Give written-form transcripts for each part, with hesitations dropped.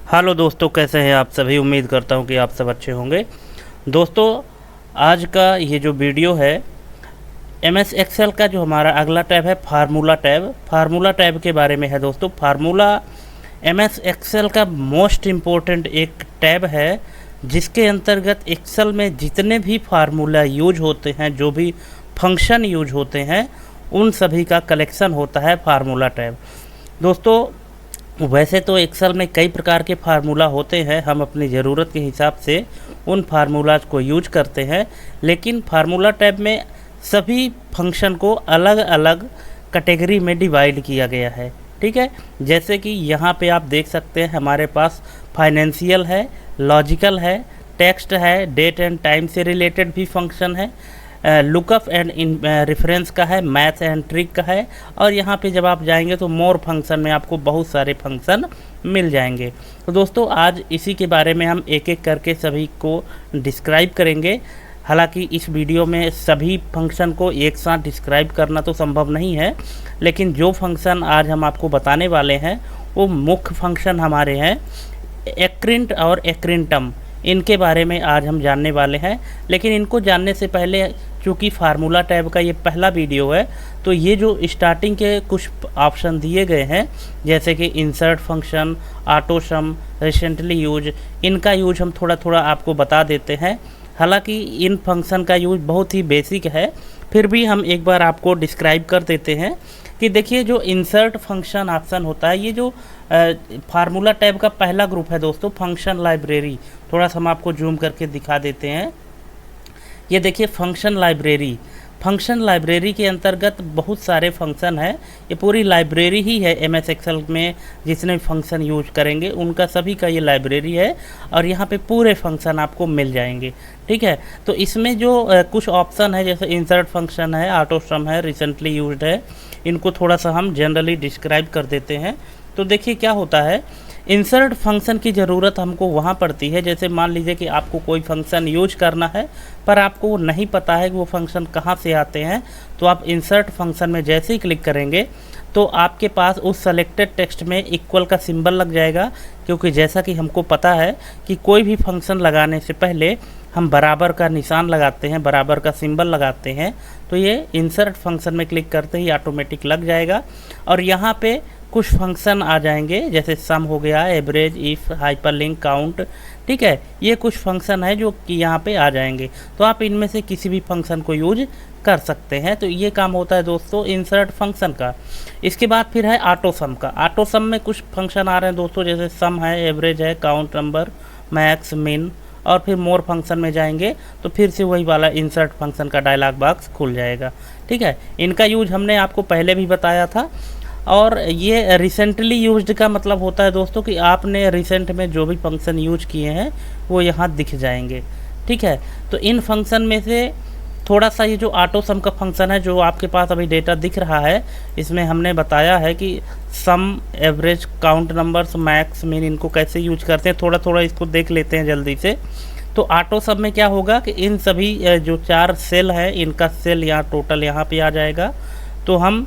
Hello दोस्तों, कैसे हैं आप सभी। उम्मीद करता हूं कि आप सब अच्छे होंगे। दोस्तों, आज का ये जो वीडियो है एमएस एक्सेल का जो हमारा अगला टैब है फार्मूला टैब के बारे में है। दोस्तों, फार्मूला एमएस एक्सेल का मोस्ट इम्पोर्टेंट एक टैब है जिसके अंतर्गत एक्सेल में जितने भी फार्मूला यूज होते हैं, जो भी फंक्शन यूज होते हैं, उन सभी का कलेक्शन होता है फार्मूला टैब। दोस्तों, वैसे तो एक्सेल में कई प्रकार के फार्मूला होते हैं, हम अपनी ज़रूरत के हिसाब से उन फार्मूलाज को यूज करते हैं, लेकिन फार्मूला टैब में सभी फंक्शन को अलग अलग कैटेगरी में डिवाइड किया गया है। ठीक है, जैसे कि यहाँ पे आप देख सकते हैं हमारे पास फाइनेंशियल है, लॉजिकल है, टेक्स्ट है, डेट एंड टाइम से रिलेटेड भी फंक्शन है, लुकअप एंड रेफरेंस का है, मैथ एंड ट्रिक का है, और यहाँ पे जब आप जाएंगे तो मोर फंक्शन में आपको बहुत सारे फंक्शन मिल जाएंगे। तो दोस्तों, आज इसी के बारे में हम एक एक करके सभी को डिस्क्राइब करेंगे। हालांकि इस वीडियो में सभी फंक्शन को एक साथ डिस्क्राइब करना तो संभव नहीं है, लेकिन जो फंक्शन आज हम आपको बताने वाले हैं वो मुख्य फंक्शन हमारे हैं एक्रिंट और एक्रिंटम। इनके बारे में आज हम जानने वाले हैं, लेकिन इनको जानने से पहले चूँकि फार्मूला टैब का ये पहला वीडियो है, तो ये जो स्टार्टिंग के कुछ ऑप्शन दिए गए हैं जैसे कि इंसर्ट फंक्शन, ऑटो सम, रिसेंटली यूज, इनका यूज हम थोड़ा थोड़ा आपको बता देते हैं। हालांकि इन फंक्शन का यूज बहुत ही बेसिक है, फिर भी हम एक बार आपको डिस्क्राइब कर देते हैं कि देखिए, जो इंसर्ट फंक्शन ऑप्शन होता है, ये जो फार्मूला टैब का पहला ग्रुप है दोस्तों, फंक्शन लाइब्रेरी। थोड़ा सा हम आपको जूम करके दिखा देते हैं। ये देखिए फंक्शन लाइब्रेरी के अंतर्गत बहुत सारे फंक्शन है। ये पूरी लाइब्रेरी ही है एमएस एक्सेल में, जितने फंक्शन यूज करेंगे उनका सभी का ये लाइब्रेरी है, और यहाँ पे पूरे फंक्शन आपको मिल जाएंगे। ठीक है, तो इसमें जो कुछ ऑप्शन है जैसे इंसर्ट फंक्शन है, ऑटो सम है, रिसेंटली यूज्ड है, इनको थोड़ा सा हम जनरली डिस्क्राइब कर देते हैं। तो देखिए क्या होता है, इंसर्ट फंक्शन की ज़रूरत हमको वहाँ पड़ती है जैसे मान लीजिए कि आपको कोई फंक्शन यूज करना है पर आपको वो नहीं पता है कि वो फंक्शन कहाँ से आते हैं, तो आप इंसर्ट फंक्शन में जैसे ही क्लिक करेंगे तो आपके पास उस सेलेक्टेड टेक्स्ट में इक्वल का सिंबल लग जाएगा, क्योंकि जैसा कि हमको पता है कि कोई भी फंक्शन लगाने से पहले हम बराबर का निशान लगाते हैं, बराबर का सिंबल लगाते हैं। तो ये इंसर्ट फंक्शन में क्लिक करते ही ऑटोमेटिक लग जाएगा, और यहाँ पे कुछ फंक्शन आ जाएंगे जैसे सम हो गया, एवरेज, इफ़, हाइपरलिंक, काउंट। ठीक है, ये कुछ फंक्शन है जो कि यहाँ पे आ जाएंगे, तो आप इनमें से किसी भी फंक्शन को यूज कर सकते हैं। तो ये काम होता है दोस्तों इंसर्ट फंक्शन का। इसके बाद फिर है ऑटो सम का। ऑटो सम में कुछ फंक्शन आ रहे हैं दोस्तों, जैसे सम है, एवरेज है, काउंट नंबर, मैक्स, मिन, और फिर मोर फंक्शन में जाएंगे तो फिर से वही वाला इंसर्ट फंक्शन का डायलॉग बॉक्स खुल जाएगा। ठीक है, इनका यूज हमने आपको पहले भी बताया था। और ये रिसेंटली यूज्ड का मतलब होता है दोस्तों कि आपने रिसेंट में जो भी फंक्शन यूज किए हैं वो यहाँ दिख जाएंगे। ठीक है, तो इन फंक्शन में से थोड़ा सा ये जो ऑटो सम का फंक्शन है जो आपके पास अभी डेटा दिख रहा है, इसमें हमने बताया है कि सम, एवरेज, काउंट नंबर्स, मैक्स, मिन, इनको कैसे यूज करते हैं। थोड़ा थोड़ा इसको देख लेते हैं जल्दी से। तो ऑटो सम में क्या होगा कि इन सभी जो 4 सेल है इनका सेल यहाँ टोटल यहाँ पे आ जाएगा। तो हम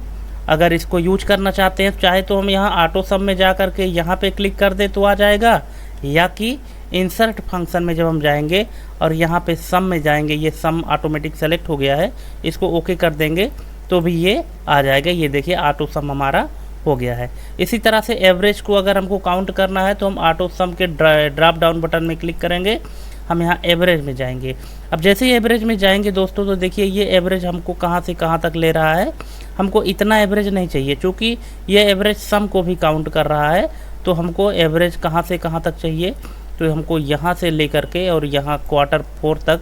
अगर इसको यूज करना चाहते हैं चाहे तो हम यहाँ ऑटो सम में जा कर के यहाँ पे क्लिक कर दे तो आ जाएगा, या कि इंसर्ट फंक्शन में जब हम जाएंगे और यहाँ पे सम में जाएंगे, ये सम ऑटोमेटिक सेलेक्ट हो गया है, इसको ओके कर देंगे तो भी ये आ जाएगा। ये देखिए ऑटो सम हमारा हो गया है। इसी तरह से एवरेज को अगर हमको काउंट करना है तो हम ऑटो सम के ड्रॉप डाउन बटन में क्लिक करेंगे, हम यहाँ एवरेज में जाएंगे। अब जैसे ही एवरेज में जाएंगे दोस्तों तो देखिए ये एवरेज हमको कहाँ से कहाँ तक ले रहा है। हमको इतना एवरेज नहीं चाहिए, चूँकि ये एवरेज सम को भी काउंट कर रहा है, तो हमको एवरेज कहाँ से कहाँ तक चाहिए, तो हमको यहाँ से लेकर के और यहाँ Q4 तक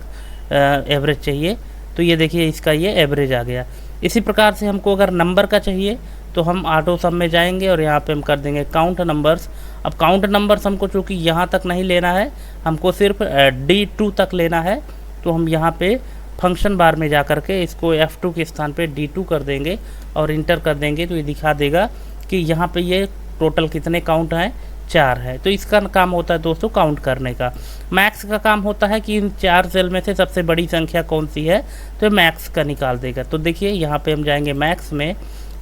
एवरेज चाहिए। तो ये देखिए इसका ये एवरेज आ गया। इसी प्रकार से हमको अगर नंबर का चाहिए तो हम ऑटो सम में जाएंगे और यहाँ पे हम कर देंगे काउंट नंबर्स। अब काउंट नंबर्स हमको चूँकि यहाँ तक नहीं लेना है, हमको सिर्फ D2 तक लेना है, तो हम यहाँ पे फंक्शन बार में जा कर के इसको F2 के स्थान पे D2 कर देंगे और इंटर कर देंगे, तो ये दिखा देगा कि यहाँ पे ये टोटल कितने काउंट हैं, 4 है। तो इसका काम होता है दोस्तों काउंट करने का। मैक्स का काम होता है कि इन 4 सेल में से सबसे बड़ी संख्या कौन सी है, तो मैक्स का निकाल देगा। तो देखिए यहाँ पे हम जाएंगे मैक्स में,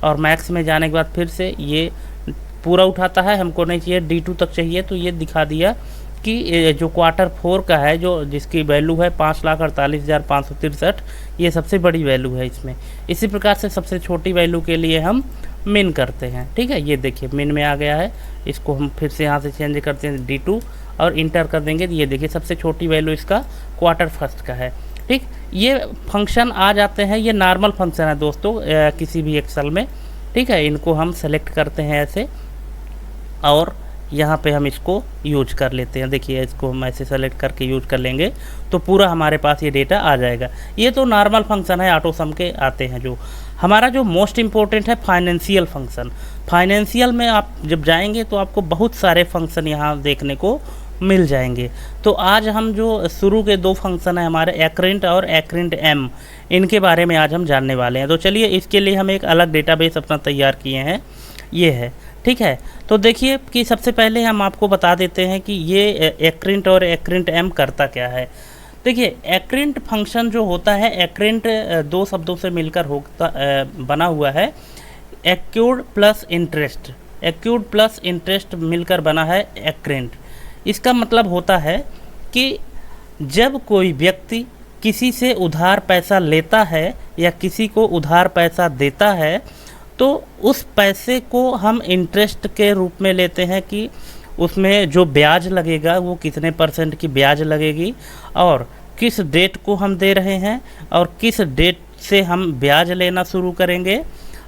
और मैक्स में जाने के बाद फिर से ये पूरा उठाता है, हमको नहीं चाहिए, D2 तक चाहिए। तो ये दिखा दिया कि जो Q4 का है, जो जिसकी वैल्यू है 5,48,563, ये सबसे बड़ी वैल्यू है इसमें। इसी प्रकार से सबसे छोटी वैल्यू के लिए हम मिन करते हैं। ठीक है, ये देखिए मिन में आ गया है, इसको हम फिर से यहाँ से चेंज करते हैं D2 और इंटर कर देंगे। ये देखिए सबसे छोटी वैल्यू इसका Q1 का है। ठीक, ये फंक्शन आ जाते हैं, ये नॉर्मल फंक्शन है दोस्तों किसी भी एक्सेल में। ठीक है, इनको हम सेलेक्ट करते हैं ऐसे और यहाँ पे हम इसको यूज कर लेते हैं। देखिए इसको हम ऐसे सेलेक्ट करके यूज कर लेंगे तो पूरा हमारे पास ये डेटा आ जाएगा। ये तो नॉर्मल फंक्शन है, ऑटो सम के आते हैं। जो हमारा जो मोस्ट इम्पोर्टेंट है फाइनेंशियल फंक्शन। फाइनेंशियल में आप जब जाएंगे तो आपको बहुत सारे फंक्शन यहाँ देखने को मिल जाएंगे। तो आज हम जो शुरू के 2 फंक्शन है हमारे एक्रिंट और एक्रिंट एम, इनके बारे में आज हम जानने वाले हैं। तो चलिए इसके लिए हम एक अलग डेटाबेस अपना तैयार किए हैं, ये है। ठीक है, तो देखिए कि सबसे पहले हम आपको बता देते हैं कि ये एक्रिंट और एक्रिंट एम करता क्या है। देखिए एक्रिंट फंक्शन जो होता है, एक्रिंट 2 शब्दों से मिलकर बना हुआ है। एक्यूर्ड प्लस इंटरेस्ट, एक्यूर्ड प्लस इंटरेस्ट मिलकर बना है एक्रिंट। इसका मतलब होता है कि जब कोई व्यक्ति किसी से उधार पैसा लेता है या किसी को उधार पैसा देता है तो उस पैसे को हम इंटरेस्ट के रूप में लेते हैं कि उसमें जो ब्याज लगेगा वो कितने % की ब्याज लगेगी और किस डेट को हम दे रहे हैं और किस डेट से हम ब्याज लेना शुरू करेंगे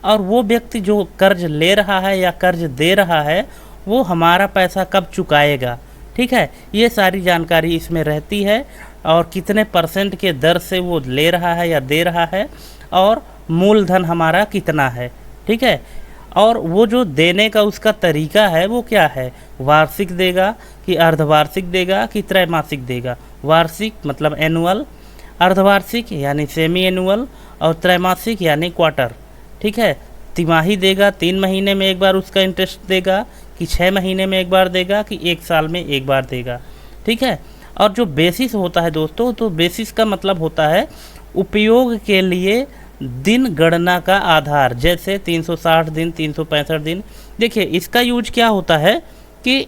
और वो व्यक्ति जो कर्ज ले रहा है या कर्ज दे रहा है वो हमारा पैसा कब चुकाएगा। ठीक है, ये सारी जानकारी इसमें रहती है और कितने % के दर से वो ले रहा है या दे रहा है और मूलधन हमारा कितना है। ठीक है, और वो जो देने का उसका तरीका है वो क्या है, वार्षिक देगा कि अर्धवार्षिक देगा कि त्रैमासिक देगा। वार्षिक मतलब एनुअल, अर्धवार्षिक यानी सेमी एनुअल और त्रैमासिक यानी क्वार्टर। ठीक है, तिमाही देगा, 3 महीने में एक बार उसका इंटरेस्ट देगा कि 6 महीने में एक बार देगा कि 1 साल में एक बार देगा। ठीक है, और जो बेसिस होता है दोस्तों, तो बेसिस का मतलब होता है उपयोग के लिए दिन गणना का आधार, जैसे 360 दिन, 365 दिन। देखिए इसका यूज क्या होता है कि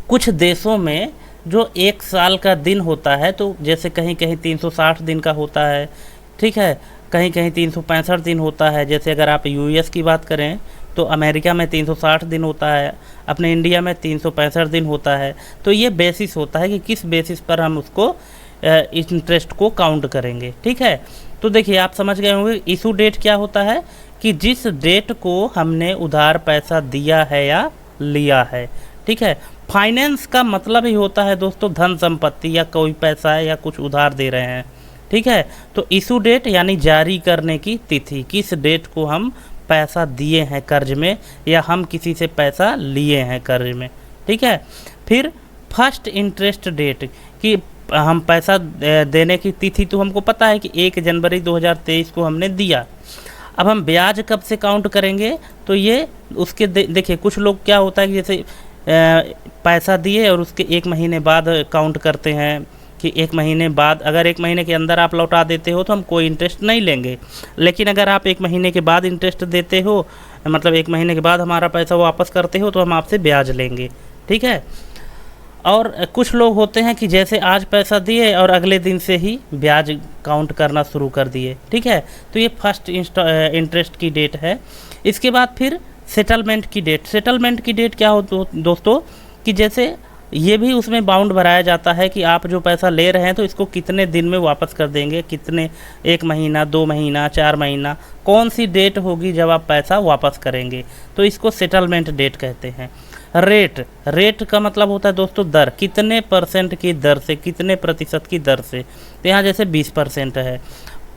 कुछ देशों में जो 1 साल का दिन होता है, तो जैसे कहीं कहीं 360 दिन का होता है। ठीक है, कहीं कहीं 365 दिन होता है। जैसे अगर आप US की बात करें तो अमेरिका में 360 दिन होता है, अपने इंडिया में 365 दिन होता है। तो ये बेसिस होता है कि किस बेसिस पर हम उसको इंटरेस्ट को काउंट करेंगे। ठीक है, तो देखिए आप समझ गए होंगे इशू डेट क्या होता है कि जिस डेट को हमने उधार पैसा दिया है या लिया है। ठीक है, फाइनेंस का मतलब ही होता है दोस्तों धन संपत्ति या कोई पैसा है या कुछ उधार दे रहे हैं। ठीक है, तो इशू डेट यानी जारी करने की तिथि, किस डेट को हम पैसा दिए हैं कर्ज में या हम किसी से पैसा लिए हैं कर्ज में। ठीक है, फिर फर्स्ट इंटरेस्ट डेट कि हम पैसा देने की तिथि तो हमको पता है कि 1 जनवरी 2023 को हमने दिया। अब हम ब्याज कब से काउंट करेंगे, तो ये उसके देखिए कुछ लोग क्या होता है कि जैसे पैसा दिए और उसके 1 महीने बाद काउंट करते हैं कि 1 महीने बाद, अगर 1 महीने के अंदर आप लौटा देते हो तो हम कोई इंटरेस्ट नहीं लेंगे। लेकिन अगर आप 1 महीने के बाद इंटरेस्ट देते हो, मतलब 1 महीने के बाद हमारा पैसा वापस करते हो, तो हम आपसे ब्याज लेंगे। ठीक है, और कुछ लोग होते हैं कि जैसे आज पैसा दिए और अगले दिन से ही ब्याज काउंट करना शुरू कर दिए। ठीक है, तो ये फर्स्ट इंटरेस्ट की डेट है। इसके बाद फिर सेटलमेंट की डेट। सेटलमेंट की डेट क्या हो दोस्तों कि जैसे ये भी उसमें बाउंड भराया जाता है कि आप जो पैसा ले रहे हैं तो इसको कितने दिन में वापस कर देंगे, कितने, 1 महीना, 2 महीना, 4 महीना, कौन सी डेट होगी जब आप पैसा वापस करेंगे, तो इसको सेटलमेंट डेट कहते हैं। रेट, रेट का मतलब होता है दोस्तों दर, कितने % की दर से, कितने प्रतिशत की दर से, तो यहाँ जैसे 20% है।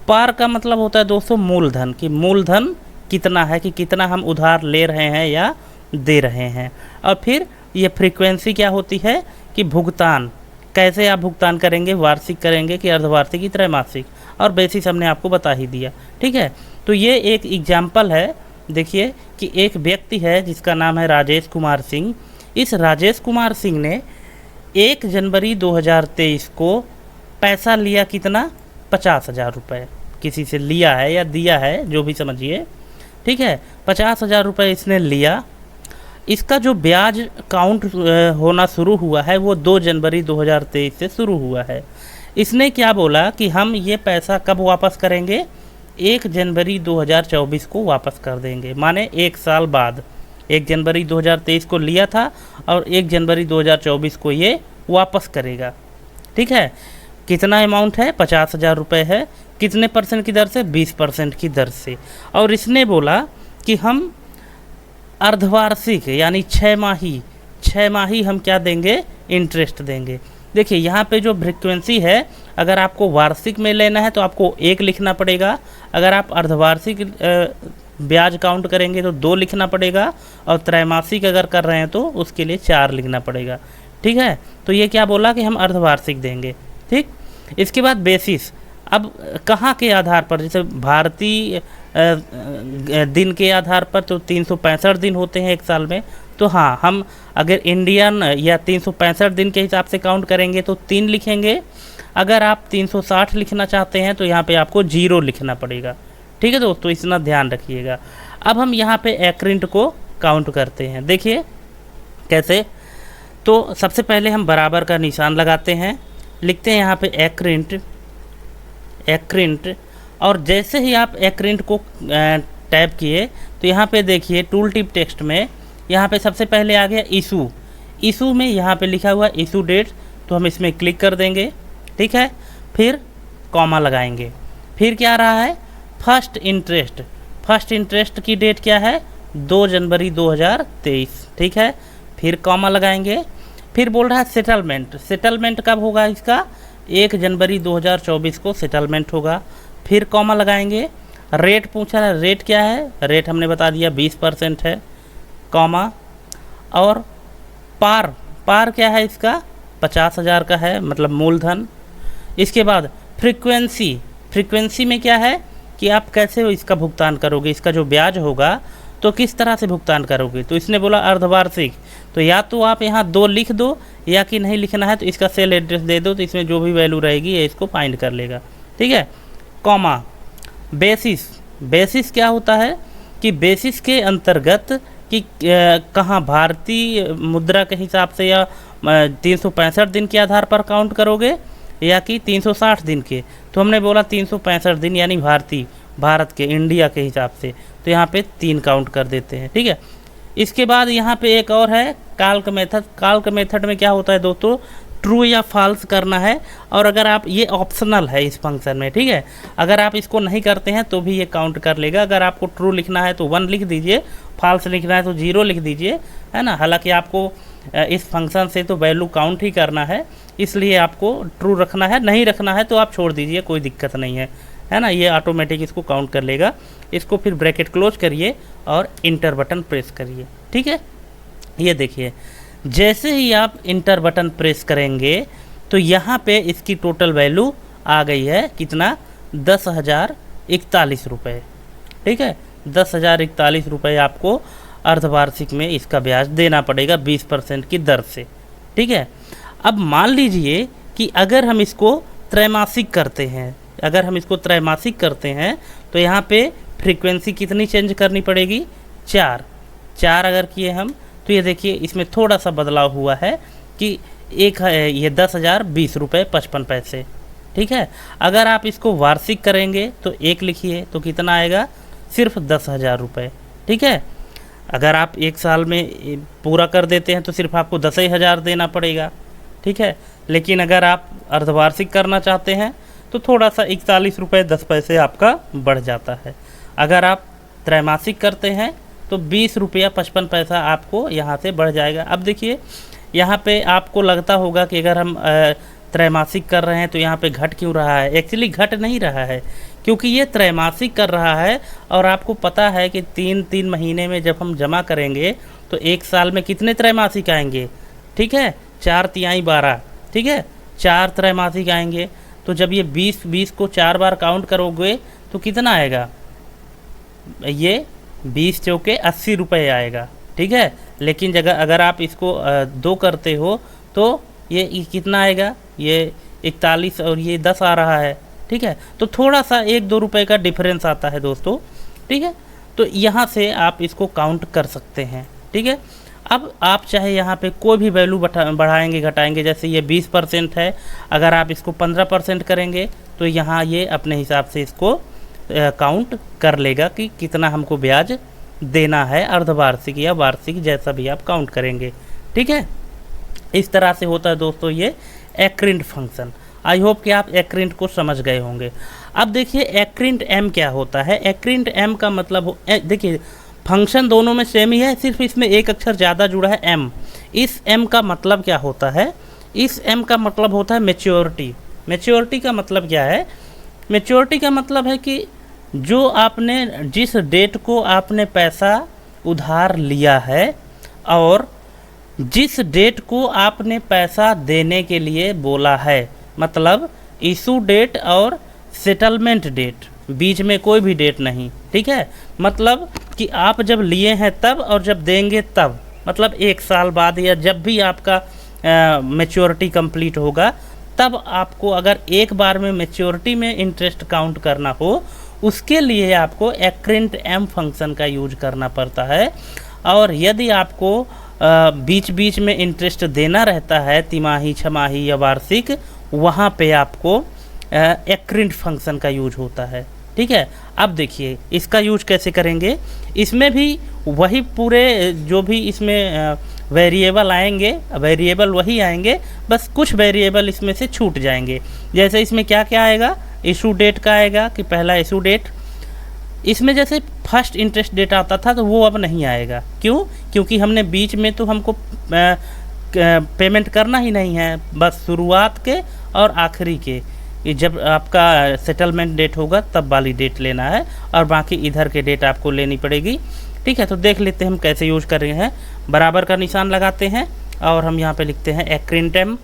पार का मतलब होता है दोस्तों मूलधन, कि मूलधन कितना है, कि कितना हम उधार ले रहे हैं या दे रहे हैं। और फिर ये फ्रीक्वेंसी क्या होती है कि भुगतान, कैसे आप भुगतान करेंगे, वार्षिक करेंगे कि अर्धवार्षिक, त्रैमासिक, और बेसिस हमने आपको बता ही दिया। ठीक है, तो ये एक एग्जाम्पल है। देखिए कि एक व्यक्ति है जिसका नाम है राजेश कुमार सिंह। इस राजेश कुमार सिंह ने 1 जनवरी 2023 को पैसा लिया, कितना, 50,000 रुपये किसी से लिया है या दिया है, जो भी समझिए। ठीक है, 50,000 रुपये इसने लिया। इसका जो ब्याज काउंट होना शुरू हुआ है वो 2 जनवरी 2023 से शुरू हुआ है। इसने क्या बोला कि हम ये पैसा कब वापस करेंगे, 1 जनवरी 2024 को वापस कर देंगे, माने 1 साल बाद। 1 जनवरी 2023 को लिया था और 1 जनवरी 2024 को ये वापस करेगा। ठीक है, कितना अमाउंट है, 50,000 रुपये है। कितने परसेंट की दर से, 20% की दर से। और इसने बोला कि हम अर्धवार्षिक यानी 6 माही हम क्या देंगे, इंटरेस्ट देंगे। देखिए यहाँ पे जो फ्रीक्वेंसी है, अगर आपको वार्षिक में लेना है तो आपको 1 लिखना पड़ेगा, अगर आप अर्धवार्षिक ब्याज काउंट करेंगे तो 2 लिखना पड़ेगा, और त्रैमासिक अगर कर रहे हैं तो उसके लिए 4 लिखना पड़ेगा। ठीक है, तो ये क्या बोला कि हम अर्धवार्षिक देंगे। ठीक, इसके बाद बेसिस, अब कहाँ के आधार पर, जैसे भारतीय दिन के आधार पर तो 365 दिन होते हैं एक साल में, तो हाँ, हम अगर इंडियन या 365 दिन के हिसाब से काउंट करेंगे तो 3 लिखेंगे। अगर आप 360 लिखना चाहते हैं तो यहाँ पे आपको 0 लिखना पड़ेगा। ठीक है दोस्तों, इतना ध्यान रखिएगा। अब हम यहाँ पे एक्रिंट को काउंट करते हैं। देखिए कैसे, तो सबसे पहले हम बराबर का निशान लगाते हैं, लिखते हैं यहाँ पे एक्रिंट, और जैसे ही आप एक्रिंट को टैप किए तो यहाँ पे देखिए टूल टिप टेक्स्ट में यहाँ पे सबसे पहले आ गया इशू में यहाँ पे लिखा हुआ इशू डेट, तो हम इसमें क्लिक कर देंगे। ठीक है, फिर कॉमा लगाएंगे, फिर क्या आ रहा है, फर्स्ट इंटरेस्ट की डेट क्या है, 2 जनवरी 2023। ठीक है, फिर कॉमा लगाएंगे, फिर बोल रहा है सेटलमेंट कब होगा इसका, 1 जनवरी 2024 को सेटलमेंट होगा। फिर कॉमा लगाएंगे, रेट पूछा है, रेट क्या है, रेट हमने बता दिया 20% है, कॉमा, और पार क्या है इसका, 50,000 का है, मतलब मूलधन। इसके बाद फ्रीक्वेंसी में क्या है कि आप कैसे इसका भुगतान करोगे, इसका जो ब्याज होगा तो किस तरह से भुगतान करोगे, तो इसने बोला अर्धवार्षिक, तो या तो आप यहाँ 2 लिख दो, या कि नहीं लिखना है तो इसका सेल एड्रेस दे दो, तो इसमें जो भी वैल्यू रहेगी ये इसको फाइंड कर लेगा। ठीक है, कॉमा, बेसिस क्या होता है कि बेसिस के अंतर्गत कि कहाँ भारतीय मुद्रा के हिसाब से या 365 दिन के आधार पर काउंट करोगे या कि 360 दिन के, तो हमने बोला 365 दिन यानी भारत के, इंडिया के हिसाब से, तो यहाँ पे 3 काउंट कर देते हैं। ठीक है, इसके बाद यहाँ पे एक और है काल्क मेथड में क्या होता है दोस्तों, ट्रू या फॉल्स करना है, और अगर आप, ये ऑप्शनल है इस फंक्शन में। ठीक है, अगर आप इसको नहीं करते हैं तो भी ये काउंट कर लेगा। अगर आपको ट्रू लिखना है तो 1 लिख दीजिए, फॉल्स लिखना है तो 0 लिख दीजिए, है ना। हालांकि आपको इस फंक्शन से तो वैल्यू काउंट ही करना है, इसलिए आपको ट्रू रखना है, नहीं रखना है तो आप छोड़ दीजिए, कोई दिक्कत नहीं है ना, ये ऑटोमेटिक इसको काउंट कर लेगा। इसको फिर ब्रैकेट क्लोज करिए और इंटर बटन प्रेस करिए। ठीक है, ये देखिए जैसे ही आप इंटर बटन प्रेस करेंगे तो यहाँ पे इसकी टोटल वैल्यू आ गई है, कितना, 10,041 रुपये। ठीक है, 10,041 रुपये आपको अर्धवार्षिक में इसका ब्याज देना पड़ेगा 20% की दर से। ठीक है, अब मान लीजिए कि अगर हम इसको त्रैमासिक करते हैं, तो यहाँ पे फ्रीक्वेंसी कितनी चेंज करनी पड़ेगी, 4 अगर किए हम, तो ये देखिए इसमें थोड़ा सा बदलाव हुआ है कि एक है ये 10,020 रुपये 55 पैसे। ठीक है, अगर आप इसको वार्षिक करेंगे तो 1 लिखिए, तो कितना आएगा, सिर्फ 10,000 रुपये। ठीक है, अगर आप 1 साल में पूरा कर देते हैं तो सिर्फ आपको 10,000 देना पड़ेगा। ठीक है, लेकिन अगर आप अर्धवार्षिक करना चाहते हैं तो थोड़ा सा 41 रुपये 10 पैसे आपका बढ़ जाता है। अगर आप त्रैमासिक करते हैं तो 20 रुपया 55 पैसा आपको यहाँ से बढ़ जाएगा। अब देखिए यहाँ पे आपको लगता होगा कि अगर हम त्रैमासिक कर रहे हैं तो यहाँ पे घट क्यों रहा है। एक्चुअली घट नहीं रहा है, क्योंकि ये त्रैमासिक कर रहा है, और आपको पता है कि 3 महीने में जब हम जमा करेंगे तो 1 साल में कितने त्रैमासिक आएंगे। ठीक है, 4 तिहाई 12, ठीक है, 4 त्रैमासिक आएंगे। तो जब ये 20 को 4 बार काउंट करोगे तो कितना आएगा, ये 20 चौके 80 रुपये आएगा। ठीक है, लेकिन अगर आप इसको 2 करते हो तो ये कितना आएगा, ये 41 और ये 10 आ रहा है। ठीक है, तो थोड़ा सा 1-2 रुपये का डिफरेंस आता है दोस्तों। ठीक है, तो यहाँ से आप इसको काउंट कर सकते हैं। ठीक है, अब आप चाहे यहाँ पे कोई भी वैल्यू बढ़ाएंगे घटाएंगे, जैसे ये 20% है, अगर आप इसको 15% करेंगे तो यहाँ ये अपने हिसाब से इसको काउंट कर लेगा कि कितना हमको ब्याज देना है, अर्धवार्षिक या वार्षिक, जैसा भी आप काउंट करेंगे। ठीक है, इस तरह से होता है दोस्तों ये एक्रिंट फंक्शन। आई होप कि आप एक्रिंट को समझ गए होंगे। अब देखिए एक्रिंट एम क्या होता है। एक्रिंट एम का मतलब देखिए फंक्शन दोनों में सेम ही है, सिर्फ इसमें एक अक्षर ज़्यादा जुड़ा है एम। इस एम का मतलब क्या होता है? इस एम का मतलब होता है मैच्योरिटी। मैच्योरिटी का मतलब क्या है? मैच्योरिटी का मतलब है कि जो आपने जिस डेट को आपने पैसा उधार लिया है और जिस डेट को आपने पैसा देने के लिए बोला है, मतलब इशू डेट और सेटलमेंट डेट, बीच में कोई भी डेट नहीं। ठीक है, मतलब कि आप जब लिए हैं तब और जब देंगे तब, मतलब 1 साल बाद या जब भी आपका मैच्योरिटी कंप्लीट होगा तब आपको अगर एक बार में मैच्योरिटी में इंटरेस्ट काउंट करना हो, उसके लिए आपको एक्रिंट एम फंक्शन का यूज करना पड़ता है। और यदि आपको बीच बीच में इंटरेस्ट देना रहता है, तिमाही, छमाही या वार्षिक, वहाँ पे आपको एक्रिंट फंक्शन का यूज होता है। ठीक है, अब देखिए इसका यूज कैसे करेंगे। इसमें भी वही पूरे जो भी इसमें वेरिएबल आएंगे, वेरिएबल वही आएंगे, बस कुछ वेरिएबल इसमें से छूट जाएंगे। जैसे इसमें क्या क्या आएगा, इशू डेट का आएगा कि पहला इशू डेट। इसमें जैसे फर्स्ट इंटरेस्ट डेट आता था तो वो अब नहीं आएगा। क्यों? क्योंकि हमने बीच में तो हमको पेमेंट करना ही नहीं है, बस शुरुआत के और आखिरी के, जब आपका सेटलमेंट डेट होगा तब वाली डेट लेना है और बाकी इधर के डेट आपको लेनी पड़ेगी। ठीक है, तो देख लेते हैं हम कैसे यूज कर रहे हैं। बराबर का निशान लगाते हैं और हम यहाँ पे लिखते हैं एक्रिंट एम।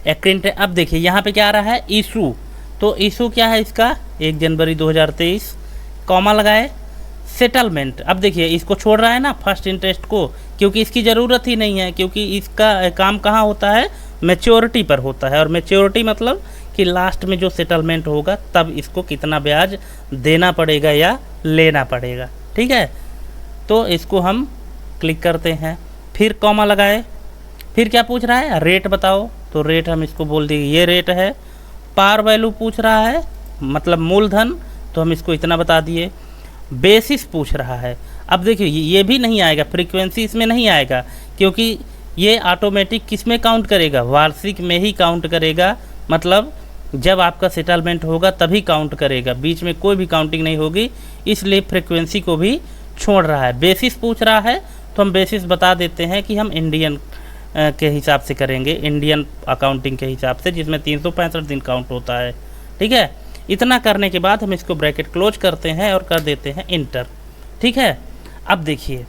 एक्रिंट, अब देखिए यहाँ पे क्या आ रहा है, इशू। तो इशू क्या है इसका, 1 जनवरी 2023, कॉमा लगाए। सेटलमेंट, अब देखिए इसको छोड़ रहा है ना फर्स्ट इंटरेस्ट को, क्योंकि इसकी ज़रूरत ही नहीं है, क्योंकि इसका काम कहाँ होता है, मैच्योरिटी पर होता है। और मैच्योरिटी मतलब कि लास्ट में जो सेटलमेंट होगा तब इसको कितना ब्याज देना पड़ेगा या लेना पड़ेगा। ठीक है, तो इसको हम क्लिक करते हैं, फिर कॉमा लगाए। फिर क्या पूछ रहा है, रेट बताओ। तो रेट हम इसको बोल देंगे ये रेट है। पार वैल्यू पूछ रहा है, मतलब मूलधन, तो हम इसको इतना बता दिए। बेसिस पूछ रहा है, अब देखिए ये भी नहीं आएगा, फ्रीक्वेंसी इसमें नहीं आएगा, क्योंकि ये ऑटोमेटिक किस में काउंट करेगा, वार्षिक में ही काउंट करेगा। मतलब जब आपका सेटलमेंट होगा तभी काउंट करेगा, बीच में कोई भी काउंटिंग नहीं होगी, इसलिए फ्रीक्वेंसी को भी छोड़ रहा है। बेसिस पूछ रहा है तो हम बेसिस बता देते हैं कि हम इंडियन के हिसाब से करेंगे, इंडियन अकाउंटिंग के हिसाब से, जिसमें 365 दिन काउंट होता है। ठीक है, इतना करने के बाद हम इसको ब्रैकेट क्लोज करते हैं और कर देते हैं इंटर। ठीक है, अब देखिए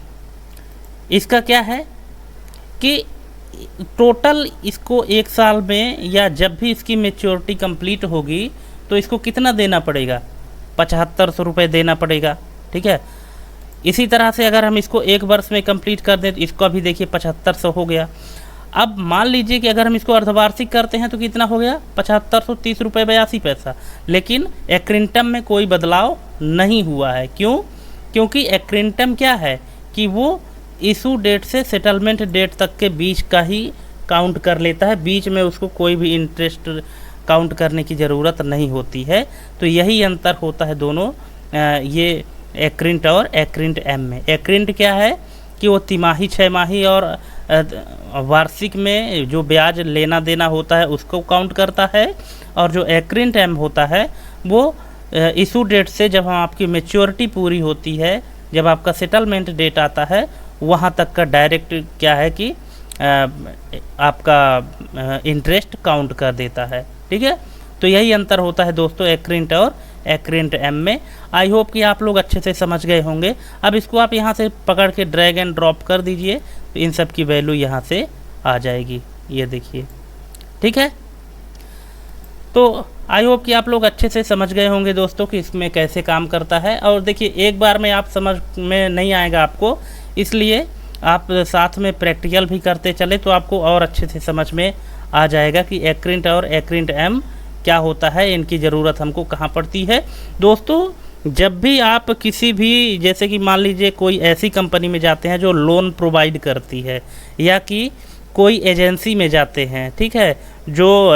इसका क्या है कि टोटल इसको 1 साल में या जब भी इसकी मैच्योरिटी कंप्लीट होगी तो इसको कितना देना पड़ेगा, 7500 रुपये देना पड़ेगा। ठीक है, इसी तरह से अगर हम इसको 1 वर्ष में कंप्लीट कर दें तो इसको अभी देखिए 7500 हो गया। अब मान लीजिए कि अगर हम इसको अर्धवार्षिक करते हैं तो कितना हो गया, 7530 रुपये 82 पैसा। लेकिन एक्रिंटम में कोई बदलाव नहीं हुआ है। क्यों? क्योंकि एक्रिंटम क्या है कि वो इशू डेट से सेटलमेंट डेट तक के बीच का ही काउंट कर लेता है, बीच में उसको कोई भी इंटरेस्ट काउंट करने की ज़रूरत नहीं होती है। तो यही अंतर होता है दोनों ये एक्रिंट और एक्रिंट एम में। एक्रिंट क्या है कि वो तिमाही, 6 माही और वार्षिक में जो ब्याज लेना देना होता है उसको काउंट करता है, और जो एक्रिंट एम होता है वो इशू डेट से जब हम आपकी मैच्योरिटी पूरी होती है, जब आपका सेटलमेंट डेट आता है, वहाँ तक का डायरेक्ट क्या है कि आपका इंटरेस्ट काउंट कर देता है। ठीक है, तो यही अंतर होता है दोस्तों एक्रिंट और एक्रिंट एम में। आई होप कि आप लोग अच्छे से समझ गए होंगे। अब इसको आप यहाँ से पकड़ के ड्रैग एंड ड्रॉप कर दीजिए तो इन सब की वैल्यू यहाँ से आ जाएगी, ये देखिए। ठीक है, तो आई होप कि आप लोग अच्छे से समझ गए होंगे दोस्तों कि इसमें कैसे काम करता है। और देखिए एक बार में आप समझ में नहीं आएगा आपको, इसलिए आप साथ में प्रैक्टिकल भी करते चले तो आपको और अच्छे से समझ में आ जाएगा कि एक्रिंट और एक्रिंट एम क्या होता है, इनकी ज़रूरत हमको कहाँ पड़ती है। दोस्तों जब भी आप किसी भी, जैसे कि मान लीजिए कोई ऐसी कंपनी में जाते हैं जो लोन प्रोवाइड करती है, या कि कोई एजेंसी में जाते हैं, ठीक है, जो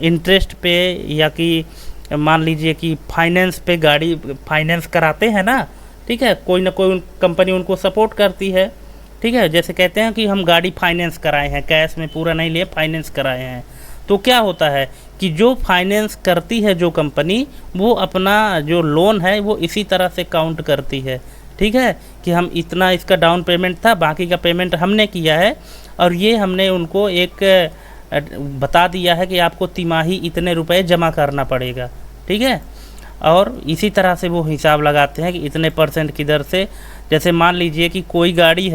इंटरेस्ट पे या कि मान लीजिए कि फाइनेंस पे गाड़ी फाइनेंस कराते हैं ना, ठीक है, कोई ना कोई कंपनी उनको सपोर्ट करती है, ठीक है। जैसे कहते हैं कि हम गाड़ी फाइनेंस कराए हैं, कैश में पूरा नहीं लिए, फाइनेंस कराए हैं, तो क्या होता है कि जो फाइनेंस करती है जो कंपनी, वो अपना जो लोन है वो इसी तरह से काउंट करती है, ठीक है, कि हम इतना इसका डाउन पेमेंट था, बाकी का पेमेंट हमने किया है, और ये हमने उनको एक बता दिया है कि आपको तिमाही इतने रुपए जमा करना पड़ेगा, ठीक है। और इसी तरह से वो हिसाब लगाते हैं कि इतने % की दर से, जैसे मान लीजिए कि कोई गाड़ी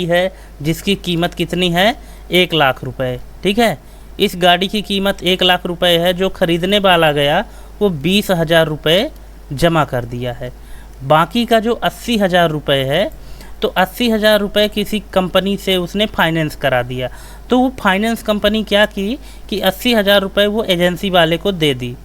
है जिसकी कीमत कितनी है, 1 लाख रुपए, ठीक है। इस गाड़ी की कीमत 1 लाख रुपए है, जो ख़रीदने वाला गया वो 20,000 रुपये जमा कर दिया है। बाकी का जो 80,000 रुपये है, तो 80,000 रुपये किसी कंपनी से उसने फाइनेंस करा दिया। तो वो फाइनेंस कंपनी क्या की कि 80,000 रुपये वो एजेंसी वाले को दे दी।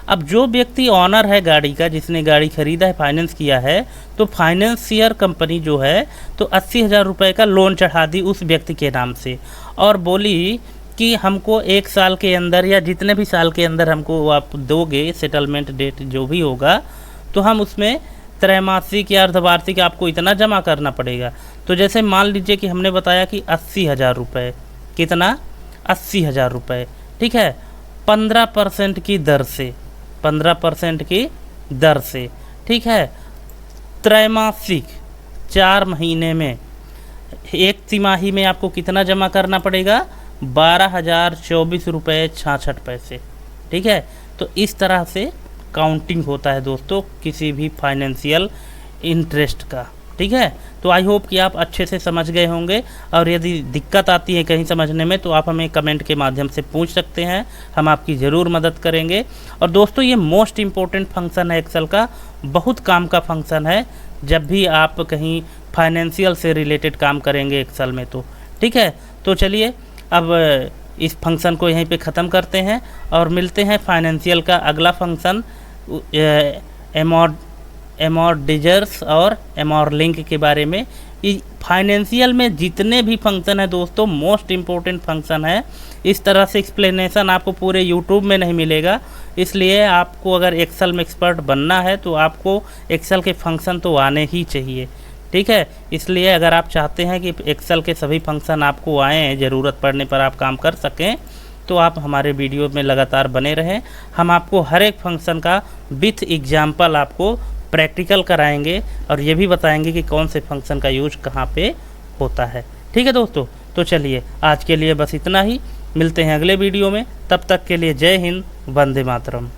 अब जो व्यक्ति ऑनर है गाड़ी का, जिसने गाड़ी खरीदा है, फाइनेंस किया है, तो फाइनेंसियर कंपनी जो है तो 80,000 रुपये का लोन चढ़ा दी उस व्यक्ति के नाम से, और बोली कि हमको 1 साल के अंदर या जितने भी साल के अंदर हमको आप दोगे, सेटलमेंट डेट जो भी होगा, तो हम उसमें त्रैमासिक या अर्धवार्षिक आपको इतना जमा करना पड़ेगा। तो जैसे मान लीजिए कि हमने बताया कि 80,000 रुपये, कितना, 80,000 रुपये, ठीक है, 15% की दर से, 15% की दर से, ठीक है, त्रैमासिक 4 महीने में, एक तिमाही में आपको कितना जमा करना पड़ेगा, 12,024 रुपये 66 पैसे, ठीक है। तो इस तरह से काउंटिंग होता है दोस्तों किसी भी फाइनेंशियल इंटरेस्ट का, ठीक है। तो आई होप कि आप अच्छे से समझ गए होंगे, और यदि दिक्कत आती है कहीं समझने में तो आप हमें कमेंट के माध्यम से पूछ सकते हैं, हम आपकी ज़रूर मदद करेंगे। और दोस्तों ये मोस्ट इम्पोर्टेंट फंक्शन है एक्सेल का, बहुत काम का फंक्शन है जब भी आप कहीं फाइनेंशियल से रिलेटेड काम करेंगे एक्सेल में, तो ठीक है। तो चलिए अब इस फंक्शन को यहीं पे ख़त्म करते हैं, और मिलते हैं फाइनेंशियल का अगला फंक्शन एमॉर्टिजर्स और एमॉर्लिंक के बारे में। फाइनेंशियल में जितने भी फंक्शन है दोस्तों, मोस्ट इम्पोर्टेंट फंक्शन है। इस तरह से एक्सप्लेनेशन आपको पूरे यूट्यूब में नहीं मिलेगा, इसलिए आपको अगर एक्सेल में एक्सपर्ट बनना है तो आपको एक्सेल के फंक्शन तो आने ही चाहिए, ठीक है। इसलिए अगर आप चाहते हैं कि एक्सेल के सभी फंक्शन आपको आएँ, ज़रूरत पड़ने पर आप काम कर सकें, तो आप हमारे वीडियो में लगातार बने रहें। हम आपको हर एक फंक्शन का विथ एग्जाम्पल आपको प्रैक्टिकल कराएंगे, और ये भी बताएंगे कि कौन से फंक्शन का यूज कहाँ पे होता है, ठीक है दोस्तों। तो चलिए आज के लिए बस इतना ही, मिलते हैं अगले वीडियो में, तब तक के लिए जय हिंद, वंदे मातरम।